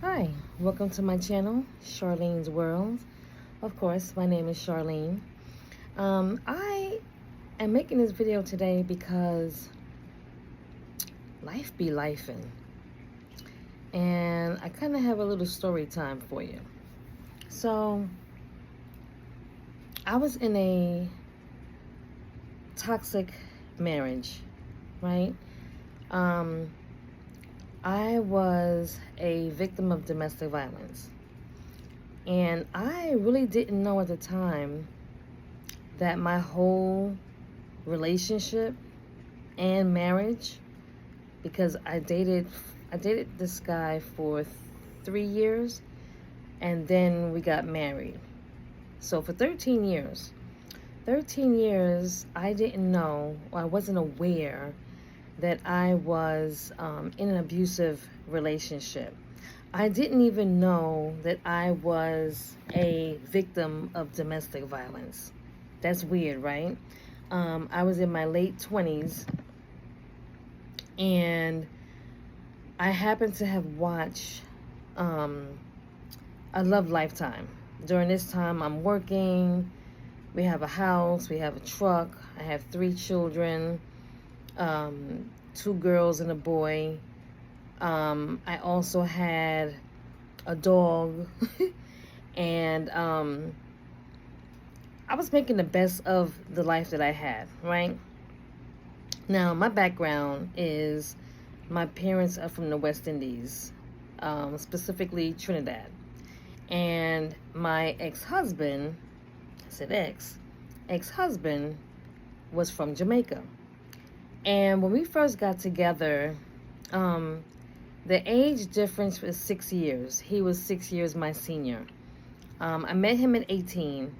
Hi, welcome to my channel, Charlene's World. Of course, my name is Charlene. I am making this video today because life be lifing. And I kind of have a little story time for you. So, I was in a toxic marriage, right? I was a victim of domestic violence. And I really didn't know at the time that my whole relationship and marriage, because I dated this guy for 3 years, and then we got married. So for 13 years, I didn't know, or I wasn't aware that I was in an abusive relationship. I didn't even know that I was a victim of domestic violence. That's weird, right? I was in my late 20s, and I happened to have watched I love Lifetime. During this time, I'm working. We have a house. We have a truck. I have 3 children, 2 girls and a boy. I also had a dog. And I was making the best of the life that I had, right? Now, my background is my parents are from the West Indies, specifically Trinidad. And my ex-husband, I said ex-husband was from Jamaica. And when we first got together, the age difference was 6 years. He was 6 years my senior. I met him at 18,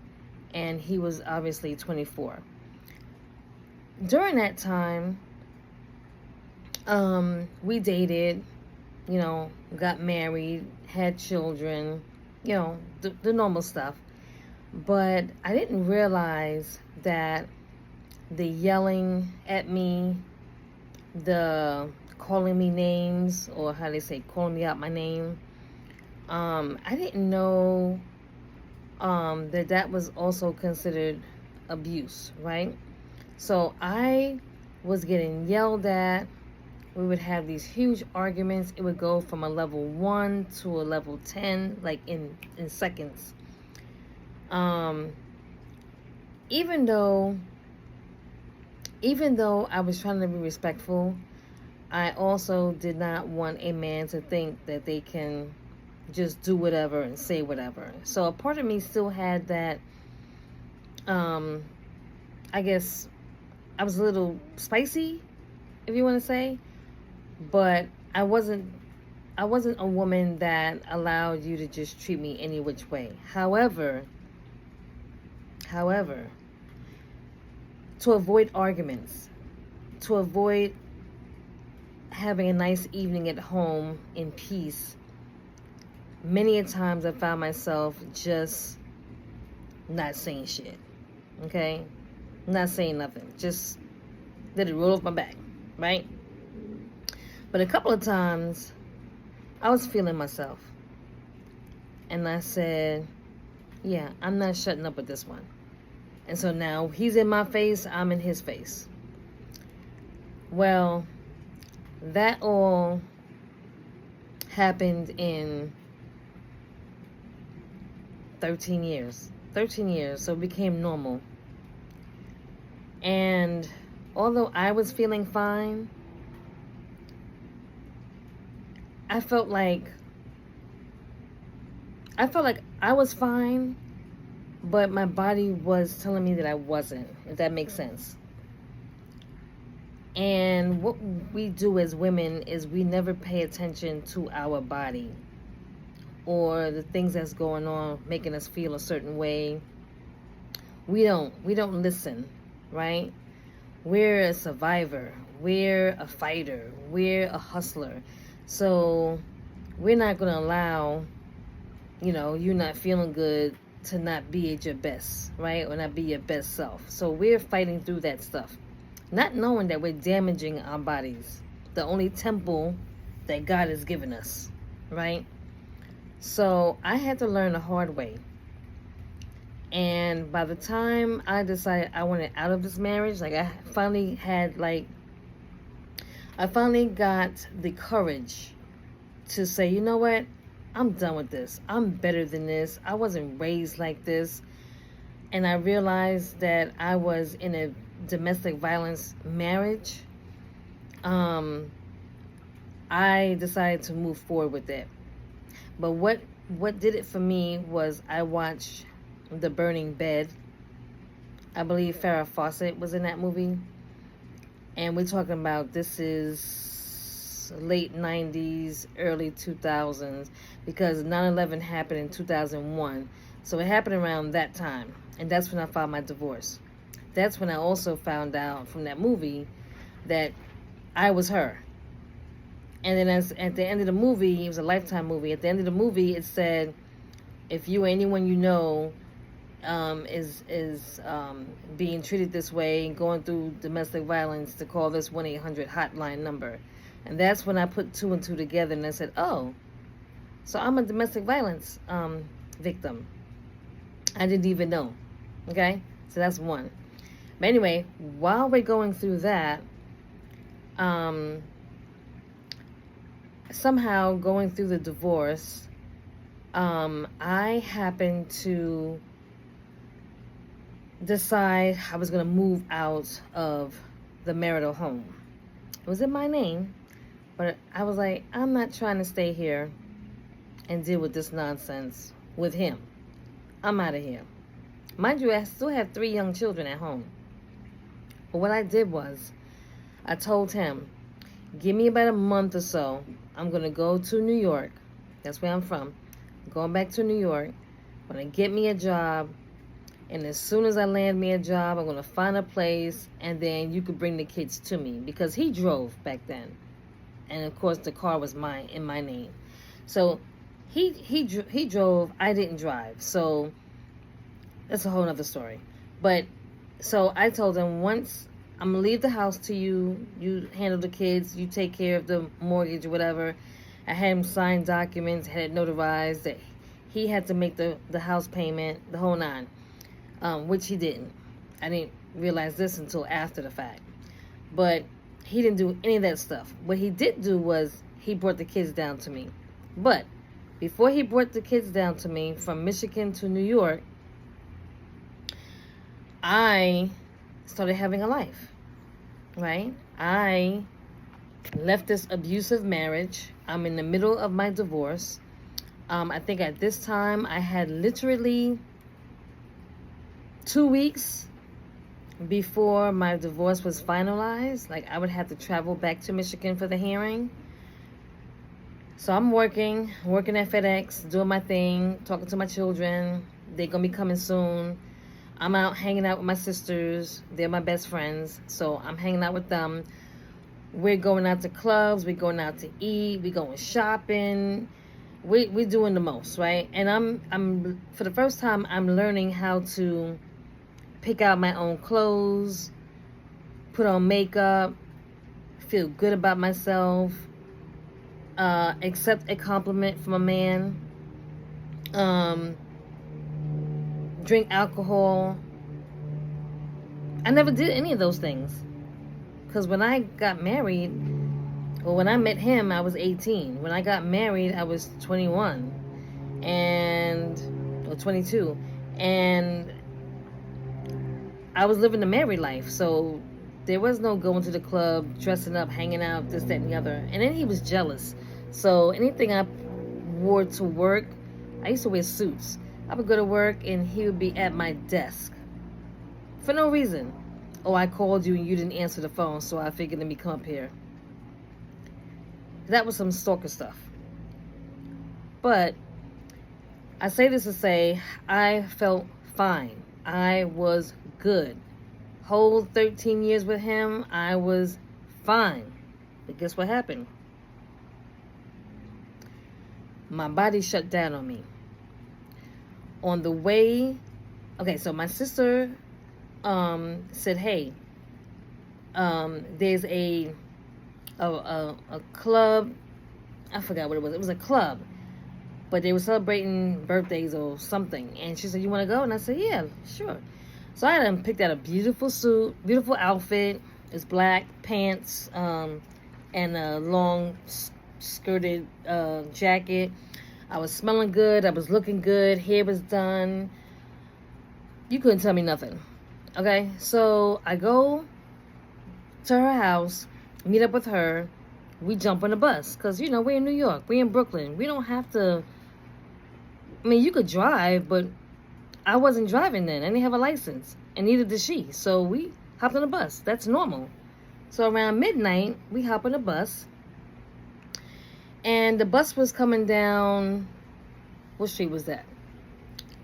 and he was obviously 24. During that time, we dated, got married, had children, the normal stuff. But I didn't realize that the yelling at me, the calling me names, or how they say, calling me out my name, I didn't know that was also considered abuse, right? So I was getting yelled at. We would have these huge arguments. It would go from a level 1 to a level 10, like in seconds. Even though I was trying to be respectful, I also did not want a man to think that they can just do whatever and say whatever. So a part of me still had that, I guess I was a little spicy, if you want to say, but I wasn't a woman that allowed you to just treat me any which way. However, to avoid arguments, to avoid having a nice evening at home in peace, many a times I found myself just not saying shit, okay? Not saying nothing. Just let it roll off my back, right? But a couple of times, I was feeling myself. And I said, yeah, I'm not shutting up with this one. And so now he's in my face, I'm in his face. Well, that all happened in 13 years. 13 years, so it became normal. And although I was feeling fine, I felt like I was fine, but my body was telling me that I wasn't, if that makes sense. And what we do as women is we never pay attention to our body or the things that's going on, making us feel a certain way. We don't listen, right? We're a survivor. We're a fighter. We're a hustler. So we're not going to allow, you not feeling good to not be at your best, right? Or not be your best self. So we're fighting through that stuff, not knowing that we're damaging our bodies, the only temple that God has given us, right? So I had to learn the hard way. And by the time I decided I wanted out of this marriage, like I finally got the courage to say, you know what? I'm done with this. I'm better than this. I wasn't raised like this. And I realized that I was in a domestic violence marriage. Um, I decided to move forward with it. But what did it for me was I watched The Burning Bed. I believe Farrah Fawcett was in that movie. And we're talking about, this is late 90s, early 2000s, because 9/11 happened in 2001. So it happened around that time. And that's when I filed my divorce. That's when I also found out from that movie that I was her. And then at the end of the movie, it was a Lifetime movie. At the end of the movie, it said, if you or anyone you know is being treated this way and going through domestic violence, to call this 1-800 hotline number. And that's when I put two and two together, and I said, oh, so I'm a domestic violence victim. I didn't even know. Okay? So that's one. But anyway, while we're going through that, somehow going through the divorce, I happened to decide I was going to move out of the marital home. It was in my name, but I was like, I'm not trying to stay here and deal with this nonsense with him. I'm out of here. Mind you, I still have 3 young children at home. But what I did was, I told him, give me about a month or so. I'm going to go to New York. That's where I'm from. I'm going back to New York. I'm going to get me a job. And as soon as I land me a job, I'm going to find a place. And then you could bring the kids to me. Because he drove back then. And of course, the car was in my name. So he drove. I didn't drive. So that's a whole other story. But so I told him, once I'm going to leave the house to you. You handle the kids. You take care of the mortgage or whatever. I had him sign documents, had it notarized that he had to make the house payment, the whole nine, which he didn't. I didn't realize this until after the fact. But he didn't do any of that stuff. What he did do was he brought the kids down to me. But before he brought the kids down to me from Michigan to New York, I started having a life, right? I left this abusive marriage. I'm in the middle of my divorce. I think at this time I had literally 2 weeks before my divorce was finalized. Like, I would have to travel back to Michigan for the hearing. So I'm working at FedEx, doing my thing, talking to my children. They're going to be coming soon. I'm out hanging out with my sisters. They're my best friends. So I'm hanging out with them. We're going out to clubs. We're going out to eat. We're going shopping. We're doing the most, right? And I'm for the first time, I'm learning how to pick out my own clothes, put on makeup, feel good about myself, accept a compliment from a man, drink alcohol. I never did any of those things. Because when I got married, or when I met him, I was 18. When I got married, I was 21 or 22. And I was living the married life. So there was no going to the club, dressing up, hanging out, this, that, and the other. And then he was jealous. So anything I wore to work, I used to wear suits. I would go to work and he would be at my desk for no reason. Oh, I called you and you didn't answer the phone, so I figured let me come up here. That was some stalker stuff. But I say this to say, I felt fine. I was good. Whole 13 years with him, I was fine. But guess what happened? My body shut down on me. On the way, okay, so my sister said, hey, there's a club. I forgot what it was. It was a club but they were celebrating birthdays or something. And she said, "You want to go?" And I said, "Yeah, sure." So I had picked out a beautiful suit, beautiful outfit. It's black pants, and a long skirted jacket. I was smelling good. I was looking good. Hair was done. You couldn't tell me nothing. Okay, so I go to her house, meet up with her. We jump on the bus because, we're in New York. We're in Brooklyn. We don't have to. I mean, you could drive, but I wasn't driving then. I didn't have a license, and neither did she. So we hopped on the bus. That's normal. So around midnight, we hop on the bus, and the bus was coming down. What street was that?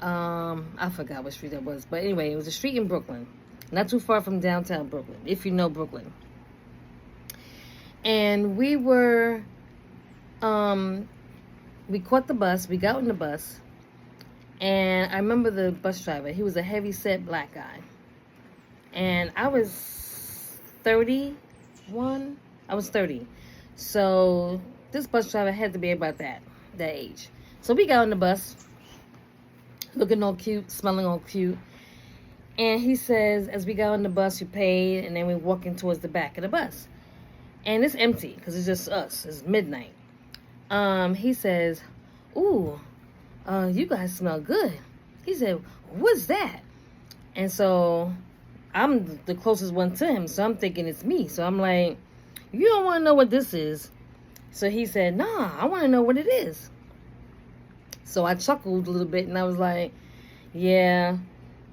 I forgot what street that was, but anyway, it was a street in Brooklyn, not too far from downtown Brooklyn, if you know Brooklyn. And we were, we caught the bus. We got on the bus, and I remember the bus driver. He was a heavy-set black guy, and I was 31. I was 30, so this bus driver had to be about that age. So we got on the bus, looking all cute, smelling all cute. And he says, as we got on the bus, we paid, and then we're walking towards the back of the bus. And it's empty, because it's just us. It's midnight. He says, "Ooh, you guys smell good." He said, "What's that?" And so I'm the closest one to him, so I'm thinking it's me. So I'm like, "You don't want to know what this is?" So he said, "Nah, I want to know what it is." So I chuckled a little bit, and I was like, "Yeah,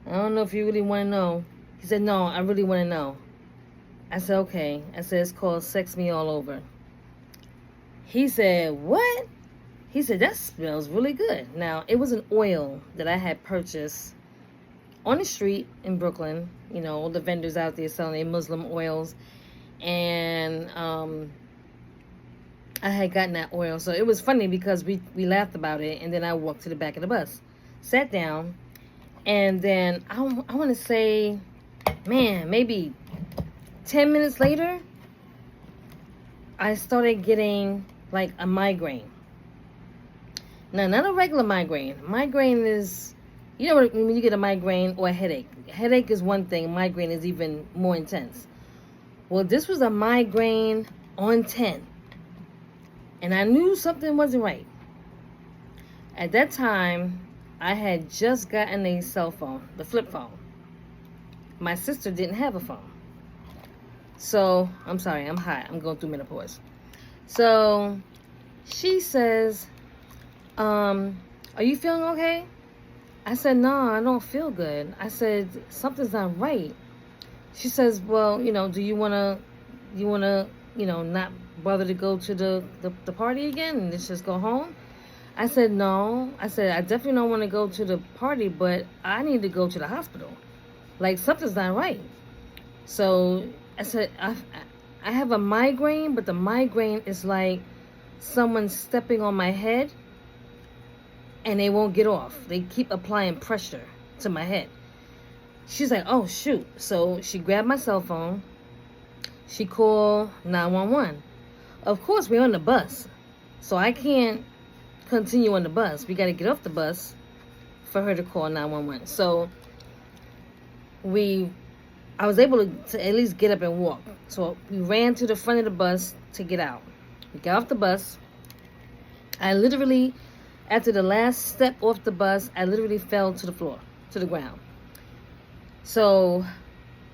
I don't know if you really want to know." He said, "No, I really want to know." I said, "Okay." I said, "It's called Sex Me All Over." He said, "What?" He said, "That smells really good." Now, it was an oil that I had purchased on the street in Brooklyn. All the vendors out there selling their Muslim oils. And I had gotten that oil. So it was funny because we laughed about it. And then I walked to the back of the bus, sat down. And then I want to say, man, maybe 10 minutes later, I started getting like a migraine. Now, not a regular migraine. Migraine is, when you get a migraine or a headache. Headache is one thing. Migraine is even more intense. Well, this was a migraine on 10. And I knew something wasn't right. At that time, I had just gotten a cell phone, the flip phone. My sister didn't have a phone. So, I'm sorry, I'm hot. I'm going through menopause. So, she says, "Are you feeling okay?" I said, "No, I don't feel good." I said, "Something's not right." She says, "Well, do you want to, not bother to go to the party again and just go home?" I said, "No." I said, "I definitely don't want to go to the party, but I need to go to the hospital. Like, something's not right." So I said, I have a migraine, but the migraine is like someone stepping on my head and they won't get off. They keep applying pressure to my head. She's like, "Oh, shoot." So she grabbed my cell phone. She called 911. Of course, we're on the bus, so I can't continue on the bus. We got to get off the bus for her to call 911. So I was able to at least get up and walk. So we ran to the front of the bus to get out. We got off the bus. I literally, after the last step off the bus, I literally fell to the floor, to the ground. So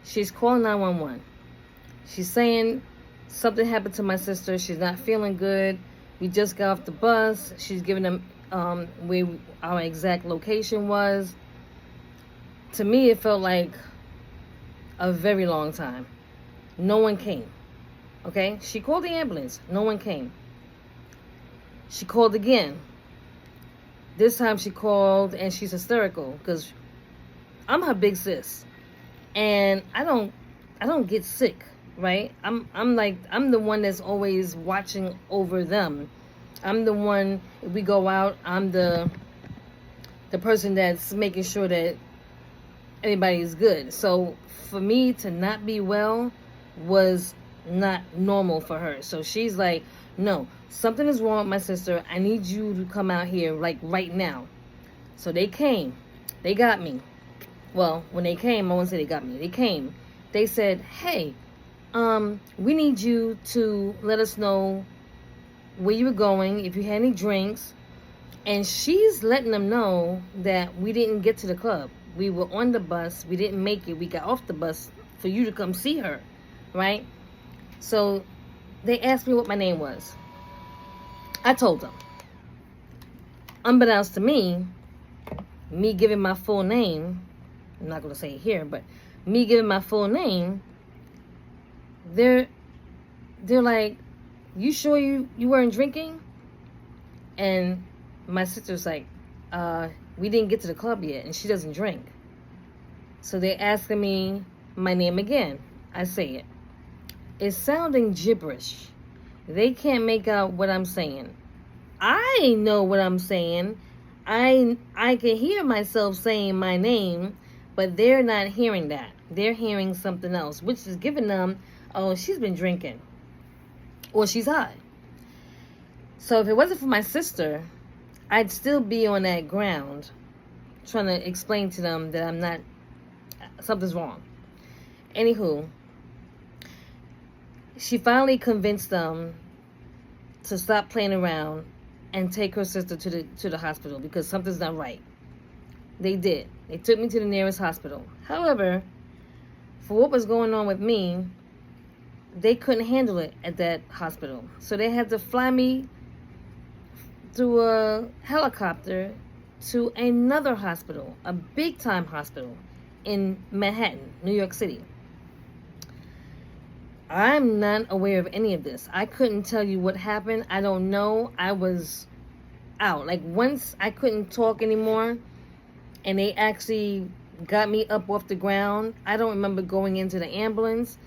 she's calling 911. She's saying something happened to my sister. She's not feeling good. We just got off the bus. She's giving them where our exact location was. To me, it felt like a very long time. No one came. Okay? She called the ambulance. No one came. She called again. This time she called and she's hysterical because I'm her big sis. And I don't get sick, right? I'm the one that's always watching over them. I'm the one, if we go out, I'm the person that's making sure that everybody is good. So for me to not be well was not normal for her. So she's like, "No, Something is wrong with my sister. I need you to come out here, like, right now. So they came. They got me. Well, when they came, I won't say they got me. They came. They said, hey, we need you to let us know where you were going, if you had any drinks. And she's letting them know that we didn't get to the club. We were on the bus. We didn't make it. We got off the bus for you to come see her, right? So they asked me what my name was. I told them. Unbeknownst to me giving my full name, I'm not going to say it here, but me giving my full name, they're like, you sure you weren't drinking? And my sister's like, we didn't get to the club yet, and she doesn't drink. So they're asking me my name again. I say it. It's sounding gibberish. They can't make out what I'm saying. I know what I'm saying. I can hear myself saying my name, but they're not hearing that. They're hearing something else, which is giving them, oh, she's been drinking, or she's high. So if it wasn't for my sister, I'd still be on that ground trying to explain to them that I'm not, something's wrong. Anywho, she finally convinced them to stop playing around and take her sister to the hospital because something's not right. They did. They took me to the nearest hospital. However, for what was going on with me, they couldn't handle it at that hospital. So they had to fly me through a helicopter to another hospital, a big-time hospital in Manhattan, New York City. I'm not aware of any of this. I couldn't tell you what happened. I don't know. I was out. Like, once I couldn't talk anymore, and they actually got me up off the ground, I don't remember going into the ambulance.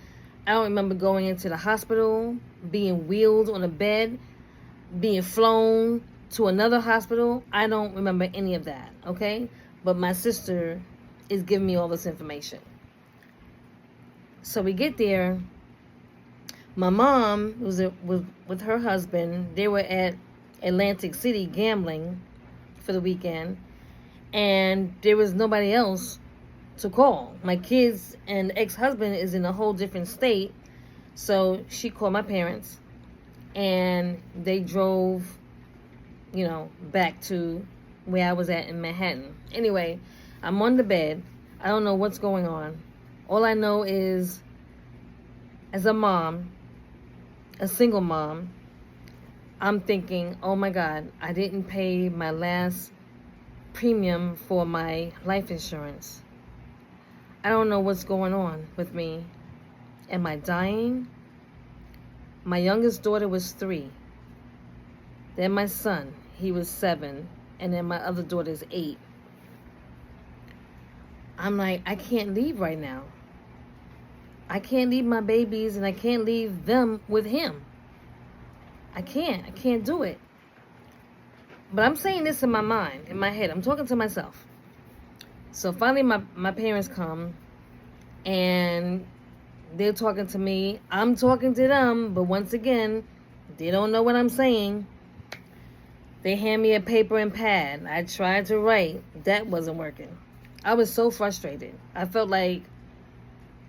I don't remember going into the hospital, being wheeled on a bed, being flown to another hospital. I don't remember any of that, okay? But my sister is giving me all this information. So we get there. My mom was with her husband. They were at Atlantic City gambling for the weekend, and there was nobody else to call. My kids and ex-husband is in a whole different state, so she called my parents, and they drove, back to where I was at in Manhattan. Anyway, I'm on the bed. I don't know what's going on. All I know is, as a mom, a single mom, I'm thinking, oh my God, I didn't pay my last premium for my life insurance. I don't know what's going on with me. Am I dying? My youngest daughter was 3. Then my son, he was 7. And then my other daughter is 8. I'm like, I can't leave right now. I can't leave my babies, and I can't leave them with him. I can't do it. But I'm saying this in my mind, in my head. I'm talking to myself. So finally my parents come, and they're talking to me. I'm talking to them, but once again, they don't know what I'm saying. They hand me a paper and pad. I tried to write. That wasn't working. I was so frustrated. I felt like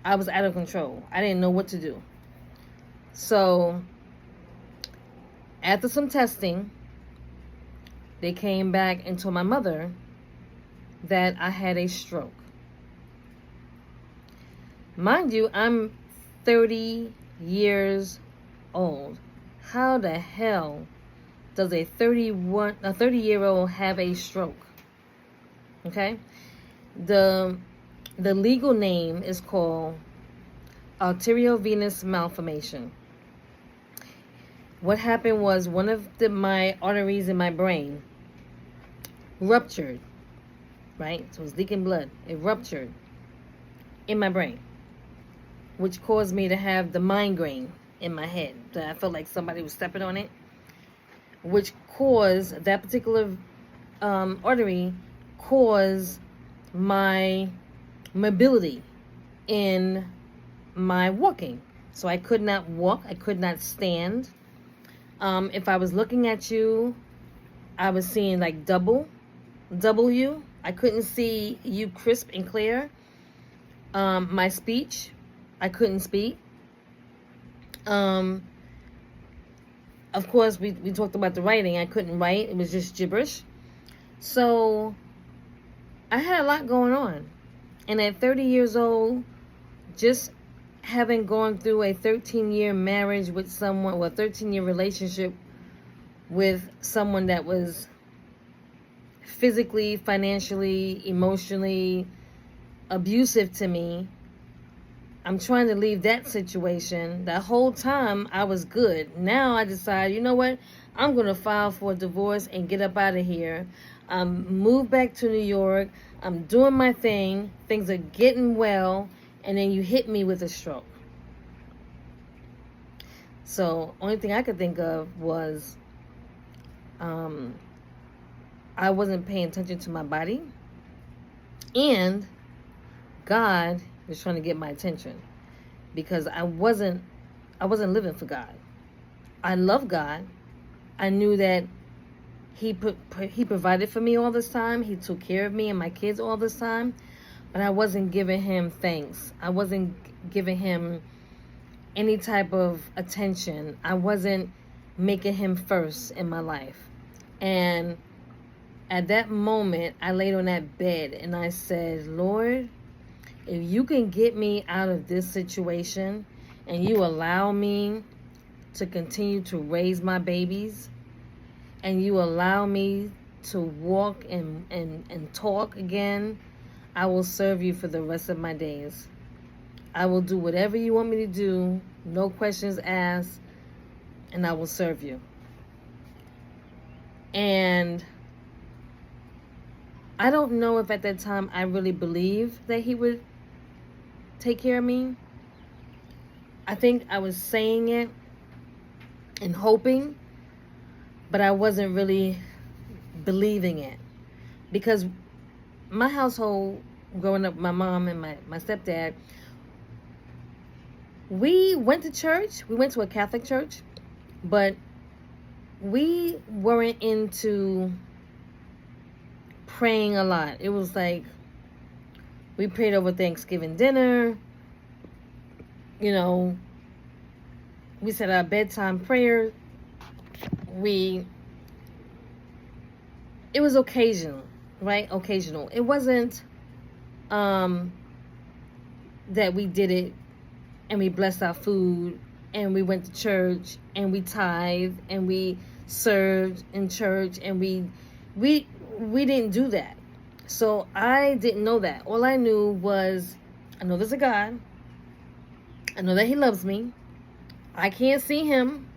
I was out of control. I didn't know what to do. So, after some testing, they came back and told my mother that I had a stroke. Mind you, I'm 30 years old. How the hell does a 30-year-old have a stroke? Okay? The legal name is called arteriovenous malformation. What happened was one of my arteries in my brain ruptured, right? So it was leaking blood. It ruptured in my brain, which caused me to have the migraine in my head. I felt like somebody was stepping on it, which caused that particular artery caused my mobility in my walking. So I could not walk. I could not stand. If I was looking at you, I was seeing like W. I couldn't see you crisp and clear. My speech, I couldn't speak. Um, of course, we talked about the writing. I couldn't write. It was just gibberish. So I had a lot going on. And at 30 years old, just having gone through a 13-year marriage with someone, or a 13-year relationship with someone that was physically, financially, emotionally abusive to me, I'm trying to leave that situation. That whole time I was good. Now I decide, you know what? I'm going to file for a divorce and get up out of here. Move back to New York. I'm doing my thing. Things are getting well. And then you hit me with a stroke. So only thing I could think of was I wasn't paying attention to my body. And God was trying to get my attention, because I wasn't living for God. I love God. I knew that He provided for me all this time. He took care of me and my kids all this time, but I wasn't giving Him thanks. I wasn't giving Him any type of attention. I wasn't making Him first in my life. And at that moment, I laid on that bed and I said, Lord, if you can get me out of this situation and you allow me to continue to raise my babies, and you allow me to walk and talk again, I will serve you for the rest of my days. I will do whatever you want me to do, no questions asked, and I will serve you. And I don't know if at that time I really believed that He would take care of me. I think I was saying it and hoping, but I wasn't really believing it. Because my household, growing up, my mom and my stepdad, we went to church. We went to a Catholic church, but we weren't into praying a lot. It was like we prayed over Thanksgiving dinner. You know, we said our bedtime prayer. It was occasional, right? Occasional. It wasn't that we did it and we blessed our food and we went to church and we tithed and we served in church, and we didn't do that. So I didn't know that. All I knew was, I know there's a God. I know that He loves me. I can't see Him.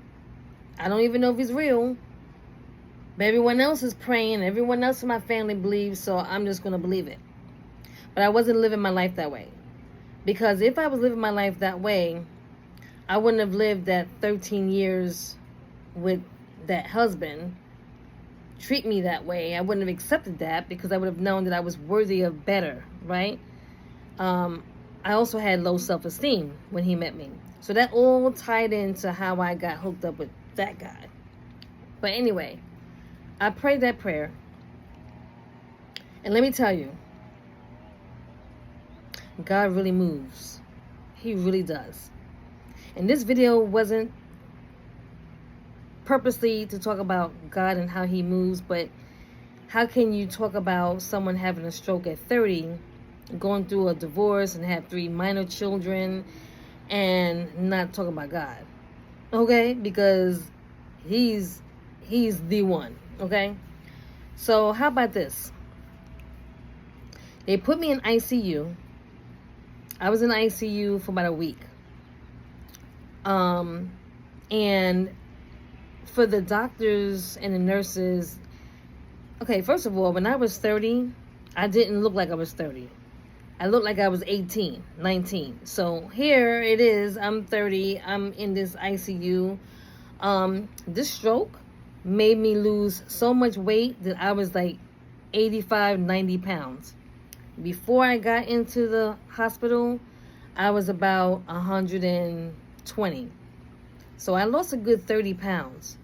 I don't even know if He's real. But everyone else is praying. Everyone else in my family believes, so I'm just going to believe it. But I wasn't living my life that way. Because if I was living my life that way, I wouldn't have lived that 13 years with that husband treat me that way. I wouldn't have accepted that, because I would have known that I was worthy of better, right? I also had low self-esteem when he met me. So that all tied into how I got hooked up with that guy. But anyway, I prayed that prayer. And let me tell you, God really moves. He really does. And this video wasn't purposely to talk about God and how He moves, but how can you talk about someone having a stroke at 30, going through a divorce and have 3 minor children, and not talk about God? Okay? Because He's the one. Okay? So how about this? They put me in ICU. I was in ICU for about a week. And for the doctors and the nurses, okay, first of all, when I was 30, I didn't look like I was 30. I looked like I was 18, 19. So here it is, I'm 30, I'm in this ICU. This stroke made me lose so much weight that I was like 85, 90 pounds. Before I got into the hospital, I was about 120. So I lost a good 30 pounds.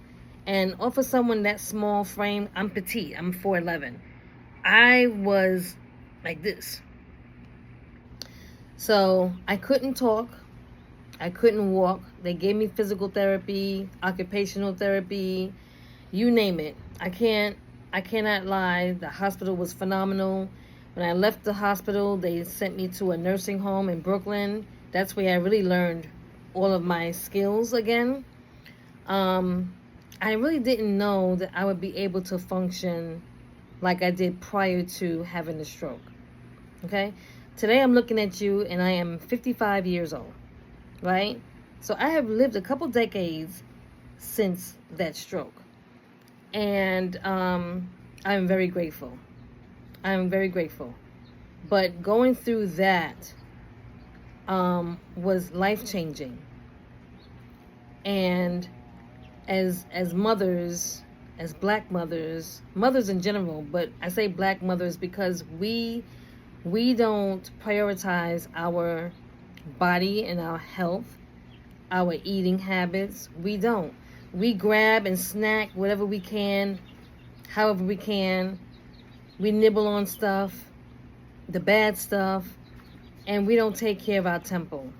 And off of someone that small frame, I'm petite. I'm 4'11". I was like this. So I couldn't talk. I couldn't walk. They gave me physical therapy, occupational therapy, you name it. I cannot lie. The hospital was phenomenal. When I left the hospital, they sent me to a nursing home in Brooklyn. That's where I really learned all of my skills again. I really didn't know that I would be able to function like I did prior to having the stroke. Okay? Today I'm looking at you and I am 55 years old, right? So I have lived a couple decades since that stroke. And I'm very grateful. I'm very grateful. But going through that was life-changing. And as mothers, as black mothers, mothers in general, but I say black mothers because we don't prioritize our body and our health, our eating habits. We don't. We grab and snack whatever we can, however we can. We nibble on stuff, the bad stuff, and we don't take care of our temple.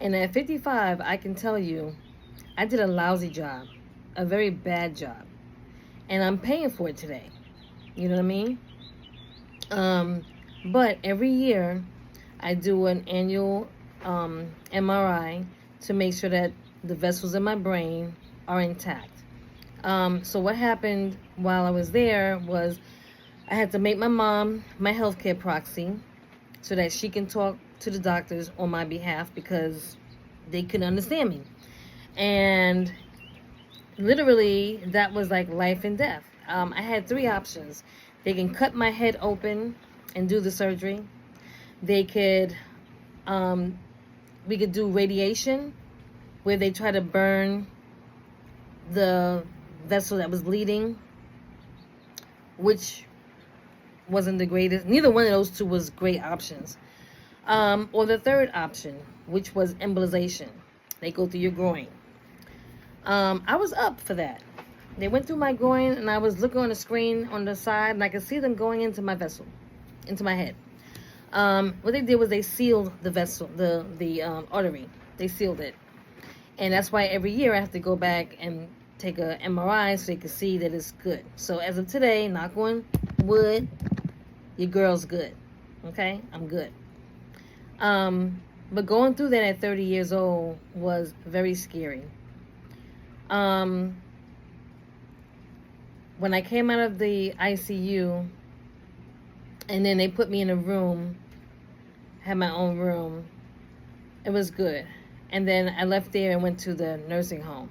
And at 55, I can tell you, I did a lousy job, a very bad job. And I'm paying for it today. You know what I mean? But every year, I do an annual MRI to make sure that the vessels in my brain are intact. So what happened while I was there was I had to make my mom my healthcare proxy so that she can talk to the doctors on my behalf because they couldn't understand me. And literally, that was like life and death. I had three options. They can cut my head open and do the surgery. They could, we could do radiation where they try to burn the vessel that was bleeding, which wasn't the greatest. Neither one of those two was great options. Or the third option, which was embolization. They go through your groin. I was up for that. They went through my groin, and I was looking on the screen on the side, and I could see them going into my vessel, into my head. What they did was they sealed the vessel, the artery. They sealed it. And that's why every year I have to go back and take a MRI so they can see that it's good. So as of today, knock on wood, your girl's good. Okay? I'm good. But going through that at 30 years old was very scary. When I came out of the ICU, and then they put me in a room, had my own room, it was good. And then I left there and went to the nursing home.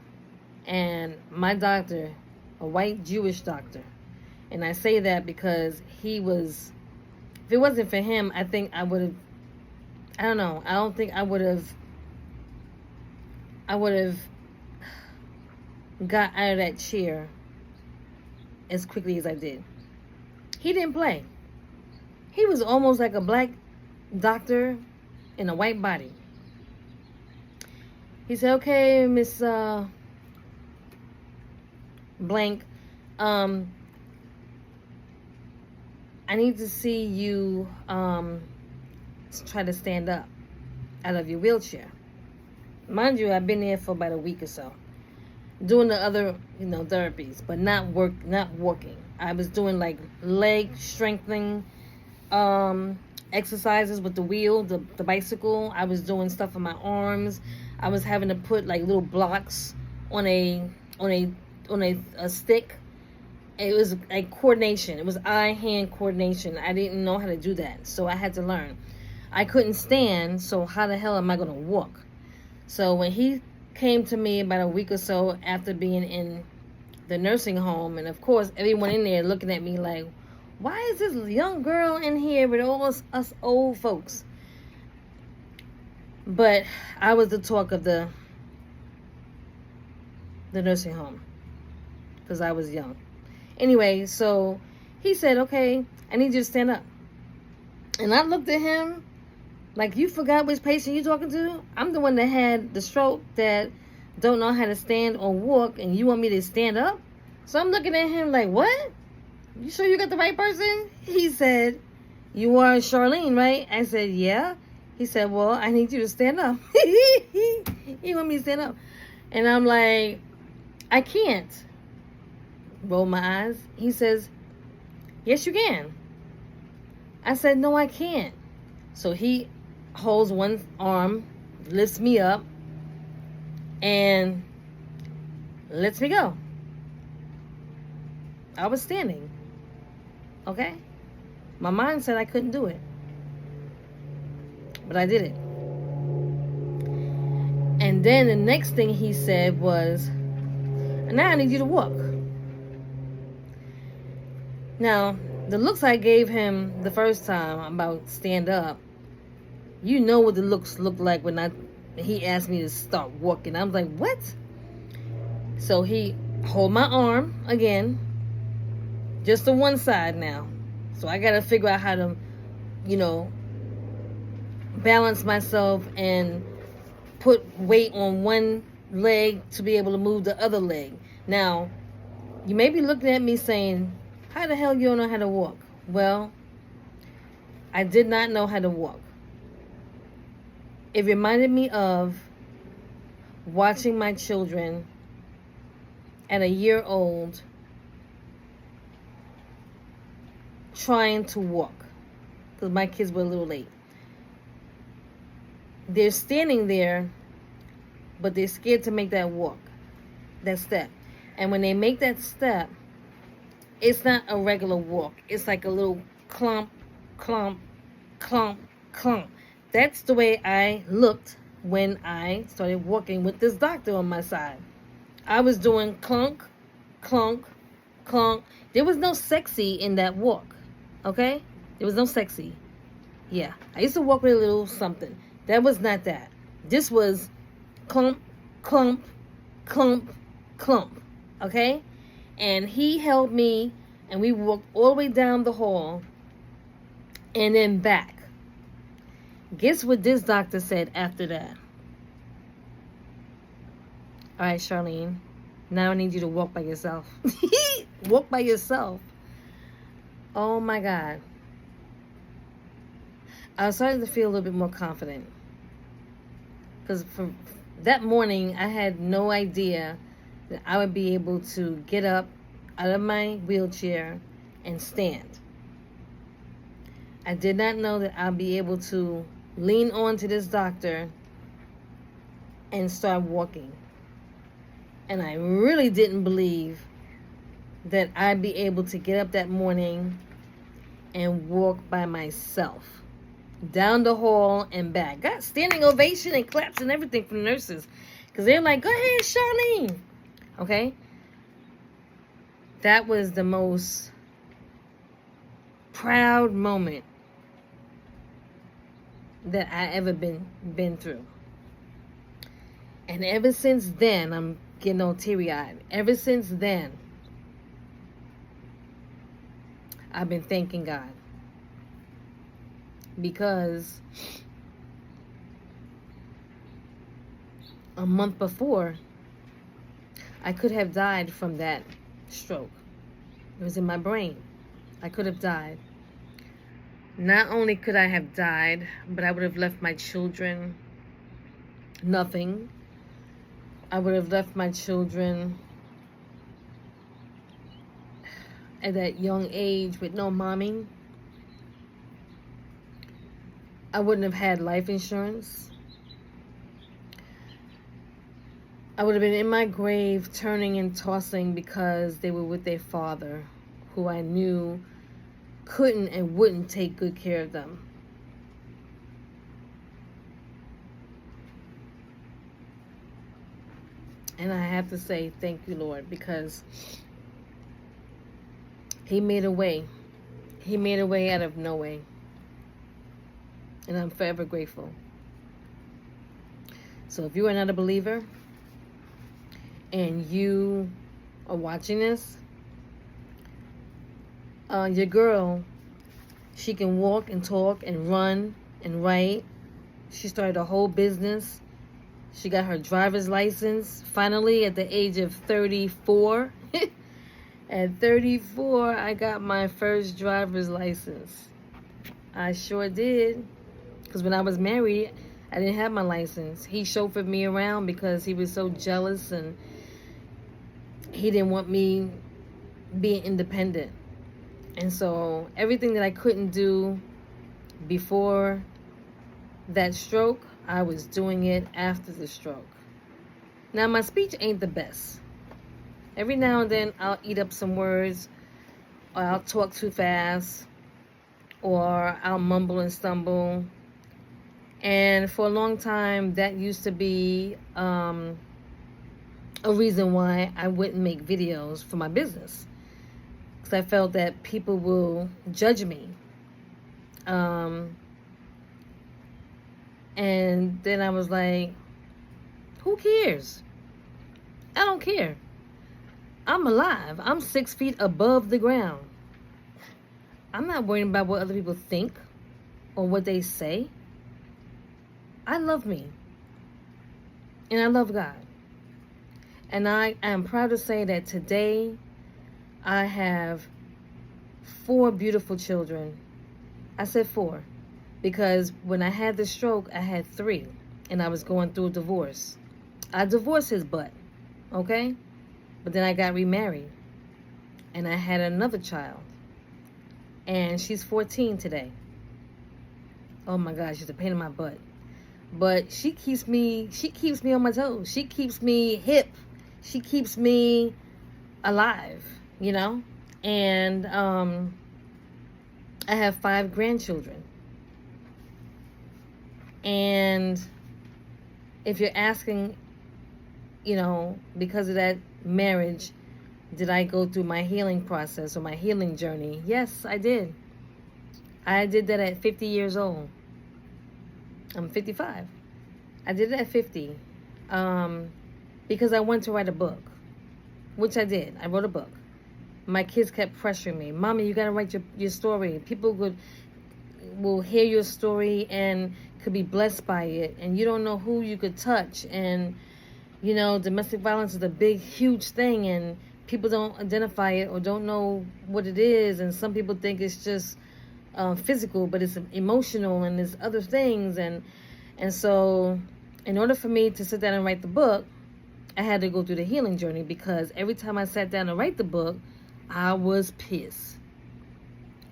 And my doctor, a white Jewish doctor, and I say that because he was, if it wasn't for him, I think I would have, I don't know, I don't think I would have got out of that chair as quickly as I did. He didn't play. He was almost like a black doctor in a white body. He said, okay, Miss Blank, I need to see you try to stand up out of your wheelchair. Mind you, I've been there for about a week or so, doing the other, therapies, but not walking. I was doing like leg strengthening exercises with the wheel, the bicycle. I was doing stuff on my arms. I was having to put like little blocks on a stick. It was like coordination. It was eye-hand coordination. I didn't know how to do that, so I had to learn. I couldn't stand, so how the hell am I going to walk? So when he came to me about a week or so after being in the nursing home, and of course everyone in there looking at me like, why is this young girl in here with all us old folks? But I was the talk of the nursing home because I was young. Anyway, so he said, okay, I need you to stand up. And I looked at him like, you forgot which patient you're talking to? I'm the one that had the stroke that don't know how to stand or walk, and you want me to stand up? So I'm looking at him like, what? You sure you got the right person? He said, you are Charlene, right? I said, yeah. He said, well, I need you to stand up. He want me to stand up. And I'm like, I can't. Roll my eyes. He says, yes, you can. I said, no, I can't. So he holds one arm, lifts me up, and lets me go. I was standing. Okay? My mind said I couldn't do it. But I did it. And then the next thing he said was, now I need you to walk. Now, the looks I gave him the first time about stand up, you know what the looks looked like when he asked me to start walking. I was like, what? So he hold my arm again, just to one side now. So I got to figure out how to, balance myself and put weight on one leg to be able to move the other leg. Now, you may be looking at me saying, how the hell you don't know how to walk? Well, I did not know how to walk. It reminded me of watching my children at a year old trying to walk, because my kids were a little late. They're standing there, but they're scared to make that walk, that step. And when they make that step, it's not a regular walk. It's like a little clump, clump, clump, clump. That's the way I looked when I started walking with this doctor on my side. I was doing clunk, clunk, clunk. There was no sexy in that walk, okay? There was no sexy. Yeah, I used to walk with a little something. That was not that. This was clump, clump, clump, clump, okay? And he held me, and we walked all the way down the hall and then back. Guess what this doctor said after that? All right, Charlene, now I need you to walk by yourself. Walk by yourself. Oh, my God. I was starting to feel a little bit more confident. Because from that morning, I had no idea that I would be able to get up out of my wheelchair and stand. I did not know that I'd be able to lean on to this doctor and start walking. And I really didn't believe that I'd be able to get up that morning and walk by myself down the hall and back. Got standing ovation and claps and everything from nurses, because they're like, go ahead, Charlene. Okay? That was the most proud moment that I ever been through. And ever since then, I'm getting all teary-eyed. Ever since then, I've been thanking God. Because a month before, I could have died from that stroke. It was in my brain. I could have died. Not only could I have died, but I would have left my children nothing. I would have left my children at that young age with no mommy. I wouldn't have had life insurance. I would have been in my grave turning and tossing because they were with their father, who I knew couldn't and wouldn't take good care of them. And I have to say thank you, Lord, because He made a way. He made a way out of no way. And I'm forever grateful. So if you are not a believer and you are watching this, your girl, she can walk and talk and run and write. She started a whole business. She got her driver's license finally at the age of 34. At 34, I got my first driver's license. I sure did. Because when I was married, I didn't have my license. He chauffeured me around because he was so jealous and he didn't want me being independent. And so everything that I couldn't do before that stroke, I was doing it after the stroke. Now, my speech ain't the best. Every now and then, I'll eat up some words, or I'll talk too fast, or I'll mumble and stumble. And for a long time, that used to be a reason why I wouldn't make videos for my business. Because I felt that people will judge me. And then I was like, who cares? I don't care. I'm alive. I'm 6 feet above the ground. I'm not worrying about what other people think or what they say. I love me. And I love God. And I am proud to say that today I have 4 beautiful children. I said 4 because when I had the stroke, I had 3 and I was going through a divorce. I divorced his butt, okay? But then I got remarried and I had another child. And she's 14 today. Oh my gosh, she's a pain in my butt. But she keeps me on my toes. She keeps me hip. She keeps me alive, you know? And I have 5 grandchildren. And if you're asking, you know, because of that marriage, did I go through my healing process or my healing journey? Yes, I did. I did that at 50 years old. I'm 55. I did it at 50 because I wanted to write a book, which I did. I wrote a book. My kids kept pressuring me. Mommy, you got to write your story. People will hear your story and could be blessed by it. And you don't know who you could touch. And, you know, domestic violence is a big, huge thing. And people don't identify it or don't know what it is. And some people think it's just physical, but it's emotional and there's other things. And so in order for me to sit down and write the book, I had to go through the healing journey because every time I sat down to write the book, I was pissed.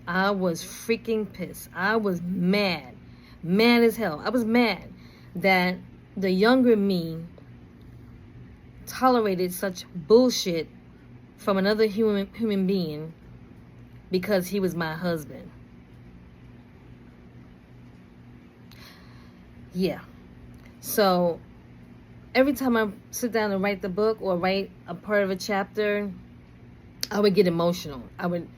I was freaking pissed. I was mad. Mad as hell. I was mad that the younger me tolerated such bullshit from another human being because he was my husband. Yeah. So every time I sit down and write the book or write a part of a chapter, I would get emotional. I would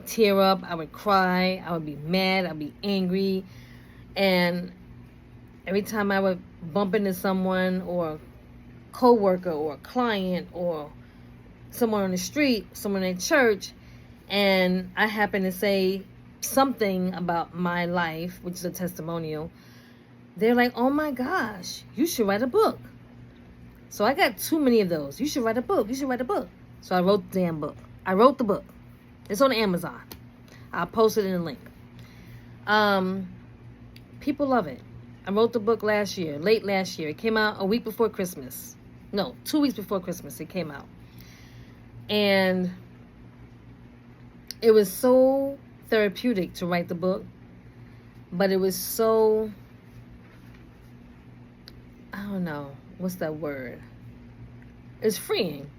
tear up. I would cry. I would be mad. I'd be angry. And every time I would bump into someone or a co-worker or a client or someone on the street, someone in church, and I happen to say something about my life, which is a testimonial, they're like, oh my gosh, you should write a book. So I got too many of those. You should write a book. You should write a book. So I wrote the damn book. I wrote the book. It's on Amazon. I'll post it in the link. People love it. I wrote the book last year, late last year. It came out a week before Christmas. No, 2 weeks before Christmas it came out. And it was so therapeutic to write the book, but it was so, I don't know, what's that word? It's freeing.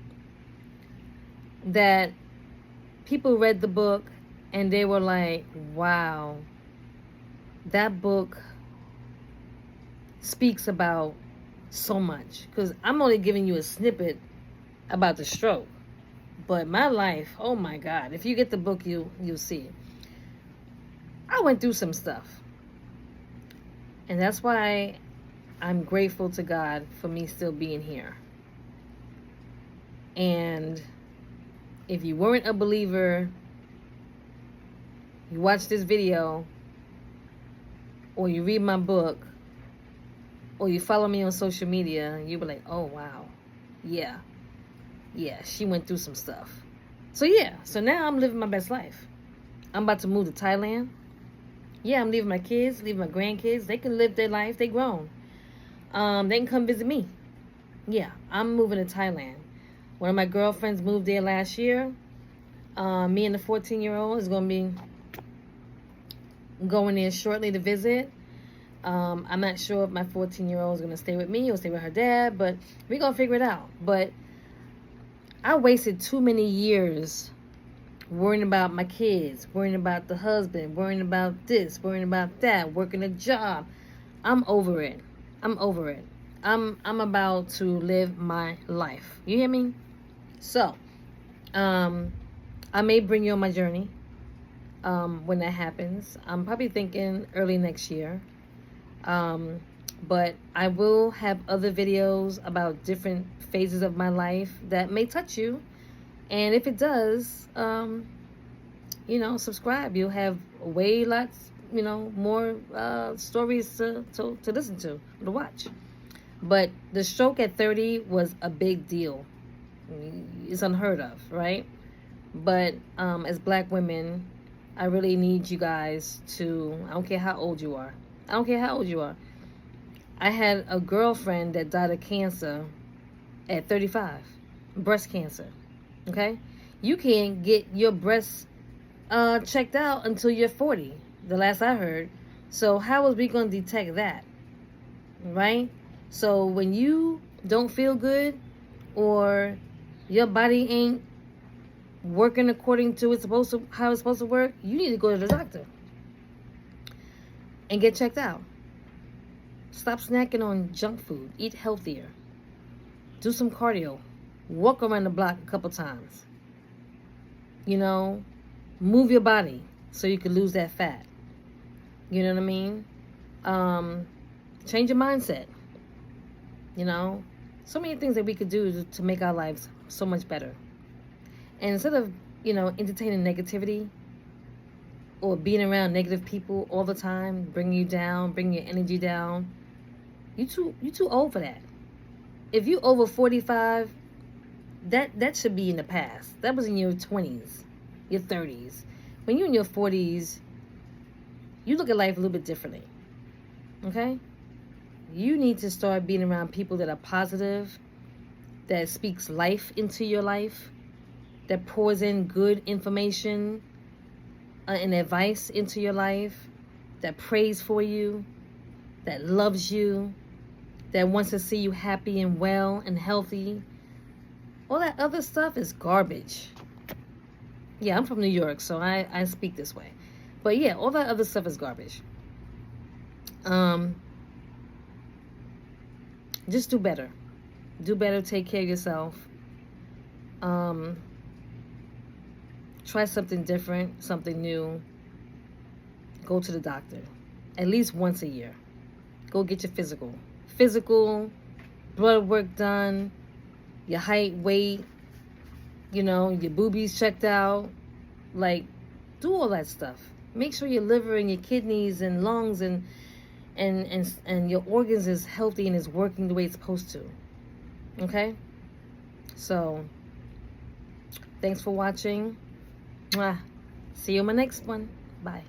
That people read the book and they were like, wow, that book speaks about so much. Because I'm only giving you a snippet about the stroke. But my life, oh my God, if you get the book, you'll see it. I went through some stuff. And that's why I'm grateful to God for me still being here. And if you weren't a believer, you watch this video, or you read my book, or you follow me on social media, you be like, oh wow, yeah, she went through some stuff. So yeah, so now I'm living my best life. I'm about to move to Thailand. Yeah, I'm leaving my kids, leaving my grandkids. They can live their life. They grown. They can come visit me. Yeah, I'm moving to Thailand. One of my girlfriends moved there last year. Me and the 14-year-old is going to be going there shortly to visit. I'm not sure if my 14-year-old is going to stay with me or stay with her dad, but we're going to figure it out. But I wasted too many years worrying about my kids, worrying about the husband, worrying about this, worrying about that, working a job. I'm over it. I'm over it. I'm about to live my life. You hear me? So, I may bring you on my journey when that happens. I'm probably thinking early next year. But I will have other videos about different phases of my life that may touch you. And if it does, subscribe. You'll have way lots, more stories to listen to watch. But the stroke at 30 was a big deal. It's unheard of, right? But as black women, I really need you guys to, I don't care how old you are. I don't care how old you are. I had a girlfriend that died of cancer at 35, breast cancer, okay? You can't get your breasts checked out until you're 40, the last I heard. So how was we going to detect that, right? So when you don't feel good or your body ain't working according to how it's supposed to work, you need to go to the doctor and get checked out. Stop snacking on junk food. Eat healthier. Do some cardio. Walk around the block a couple times. Move your body so you can lose that fat. You know what I mean? Change your mindset. So many things that we could do to make our lives so much better. And instead of, entertaining negativity or being around negative people all the time, bringing you down, bringing your energy down, you too old for that. If you over 45, that should be in the past. That was in your 20s, your 30s. When you're in your 40s, you look at life a little bit differently. Okay? You need to start being around people that are positive, that speaks life into your life, that pours in good information and advice into your life, that prays for you, that loves you, that wants to see you happy and well and healthy. All that other stuff is garbage. Yeah, I'm from New York, so I speak this way. But yeah, all that other stuff is garbage. Just do better. Do better, take care of yourself. Try something different, something new. Go to the doctor at least once a year. Go get your physical, blood work done, your height, weight, your boobies checked out. Like, do all that stuff. Make sure your liver and your kidneys and lungs and your organs is healthy and is working the way it's supposed to. Okay? So, thanks for watching. Mwah. See you in my next one. Bye.